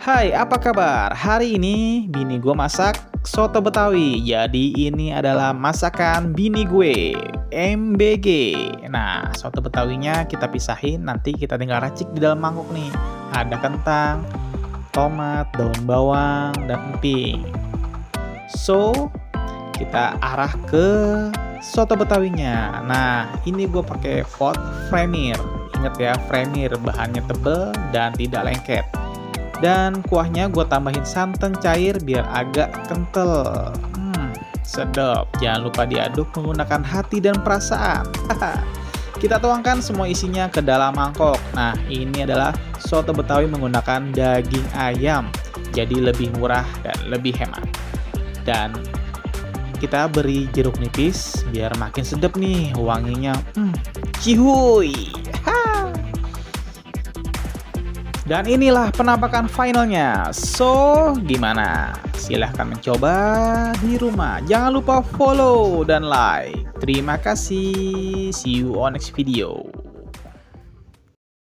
Hai, apa kabar? Hari ini bini gue masak soto Betawi. Jadi ini adalah masakan bini gue, MBG. Nah, soto Betawinya kita pisahin, nanti kita tinggal racik di dalam mangkok nih. Ada kentang, tomat, daun bawang, dan emping. So, kita arah ke soto Betawinya. Nah, ini gue pakai pot Premier. Ingat ya, Premier bahannya tebel dan tidak lengket. Dan kuahnya gue tambahin santan cair biar agak kental. Sedap. Jangan lupa diaduk menggunakan hati dan perasaan. Kita tuangkan semua isinya ke dalam mangkok. Nah, ini adalah soto Betawi menggunakan daging ayam. Jadi lebih murah dan lebih hemat. Dan kita beri jeruk nipis biar makin sedap nih wanginya. Cihuy. Dan inilah penampakan finalnya. So, gimana? Silahkan mencoba di rumah. Jangan lupa follow dan like. Terima kasih. See you on next video.